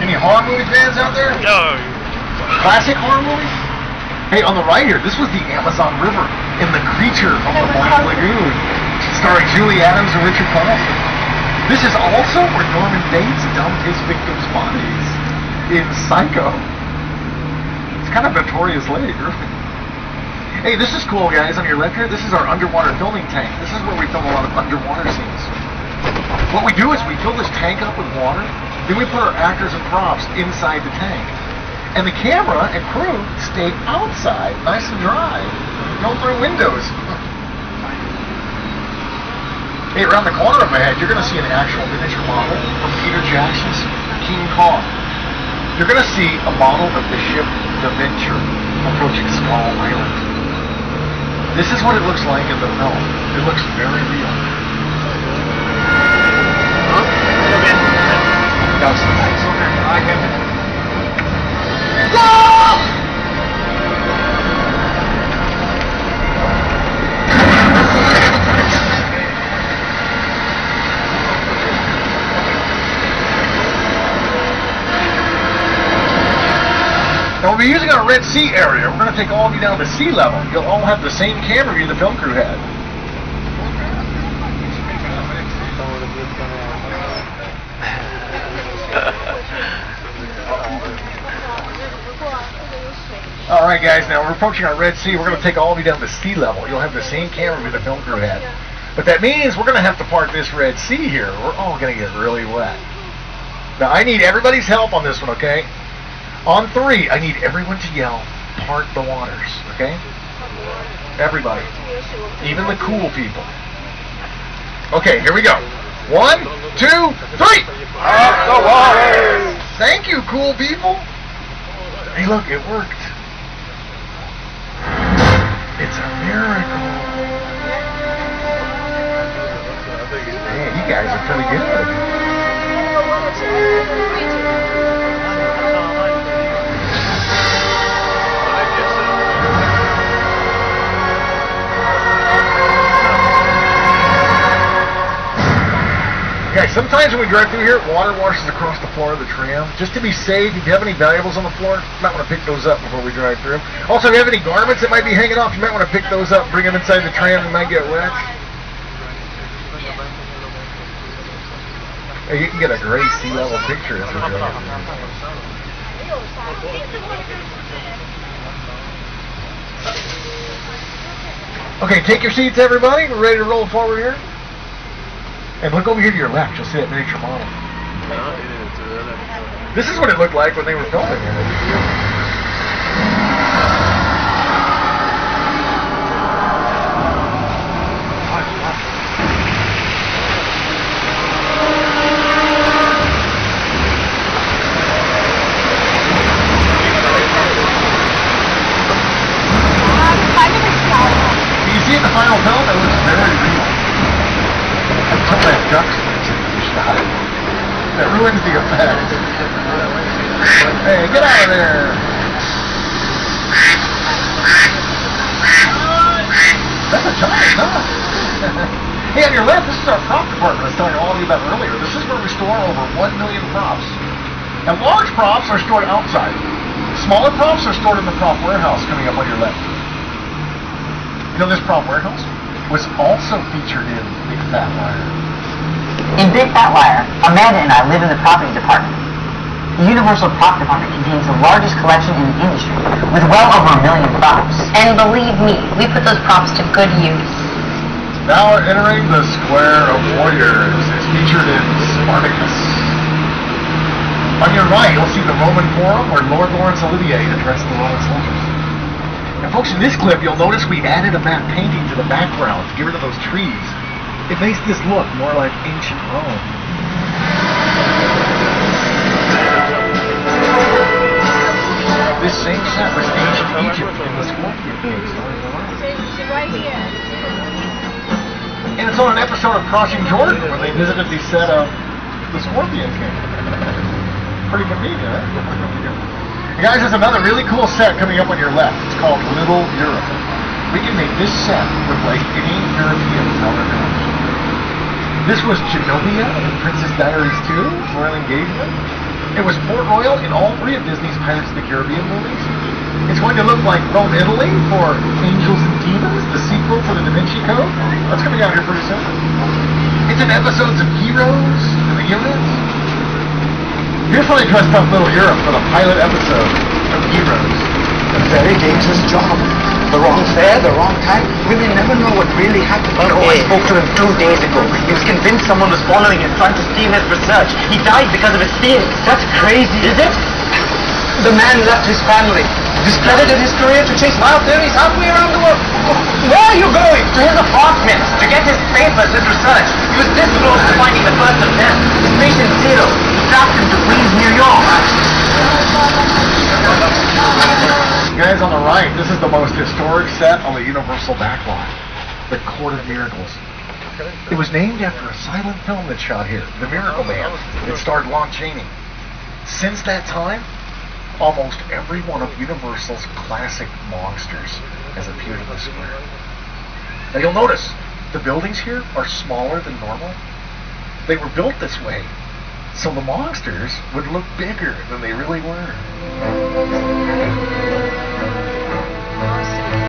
Any horror movie fans out there? No. Classic horror movies? Hey, on the right here, this was the Amazon River in The Creature from the Black Lagoon, starring Julie Adams and Richard Carlson. This is also where Norman Bates dumped his victims' bodies in Psycho. It's kind of notorious lake, really. Hey, this is cool, guys. On your left here, this is our underwater filming tank. This is where we film a lot of underwater scenes. What we do is we fill this tank up with water, then we put our actors and props inside the tank. And the camera and crew stay outside, nice and dry. No through windows. Hey, around the corner of my head, you're going to see an actual miniature model from Peter Jackson's King Kong. You're going to see a model of the ship The Venture approaching Skull Island. This is what it looks like in the film. It looks very real. That's the nice. I have it. Now we'll be using our Red Sea area. We're going to take all of you down to sea level. You'll all have the same camera view the film crew had. Alright guys, now we're approaching our Red Sea. We're going to take all of you down to sea level. You'll have the same camera view the film crew had. But that means we're going to have to part this Red Sea here. We're all going to get really wet. Now I need everybody's help on this one, okay? On 3, I need everyone to yell, part the waters, okay? Everybody. Even the cool people. Okay, here we go. 1, 2, 3! Part the waters! Thank you, cool people. Hey, look, it worked. It's a miracle. Man, you guys are pretty good. Guys, sometimes when we drive through here, water washes across the floor of the tram. Just to be safe, if you have any valuables on the floor, you might want to pick those up before we drive through. Also, if you have any garments that might be hanging off, you might want to pick those up, bring them inside the tram, they might get wet. Hey, you can get a great sea level picture as we drive through. Okay, take your seats, everybody. We're ready to roll forward here. And look over here to your left, you'll see that miniature model. This is what it looked like when they were filming it. You see in the final film, it looks very real. Put that duck switch in the shot. That ruins the effect. Hey, get out of there! That's a giant duck. Hey, on your left, this is our prop department I was telling all of you about earlier. This is where we store over 1 million props. And large props are stored outside. Smaller props are stored in the prop warehouse coming up on your left. You know this prop warehouse was also featured in Big Fat Liar. In Big Fat Liar, Amanda and I live in the property department. The Universal Prop Department contains the largest collection in the industry, with well over 1 million props. And believe me, we put those props to good use. Now we're entering the Square of Warriors, as featured in Spartacus. On your right, you'll see the Roman Forum, where Lord Laurence Olivier addressed the Roman soldiers. Now folks, in this clip, you'll notice we added a map painting to the background to get rid of those trees. It makes this look more like ancient Rome. This same set was ancient Egypt in the Scorpion King story of the world. Right here. And it's on an episode of Crossing Jordan where they visited the set of the Scorpion King. Pretty convenient, huh? Guys, there's another really cool set coming up on your left. It's called Little Europe. We can make this set look like any European ever known. This was Genovia in Princess Diaries 2, Royal Engagement. It was Port Royal in all three of Disney's Pirates of the Caribbean movies. It's going to look like Rome, Italy for Angels and Demons, the sequel to the Da Vinci Code. That's coming out here pretty soon. It's in episodes of Heroes and the Units. Here's how they dressed up Little Europe for the pilot episode of Heroes. A very dangerous job. The wrong fare, the wrong time. We may never know what really happened. No, I spoke to him 2 days ago. He was convinced someone was following him, trying to steal his research. He died because of his theories. That's crazy, is it? The man left his family, discredited his career to chase wild theories halfway around the world. Where are you going? To his apartment, to get his papers, his research. He was this close to finding the first of them. His patient Zero. He tracked him to Queens, New York. Guys, on the right, this is the most historic set on the Universal backlot, the Court of Miracles. It was named after a silent film that shot here, The Miracle Man. It starred Lon Chaney. Since that time, almost every one of Universal's classic monsters has appeared in the square. Now you'll notice, the buildings here are smaller than normal. They were built this way, so the monsters would look bigger than they really were.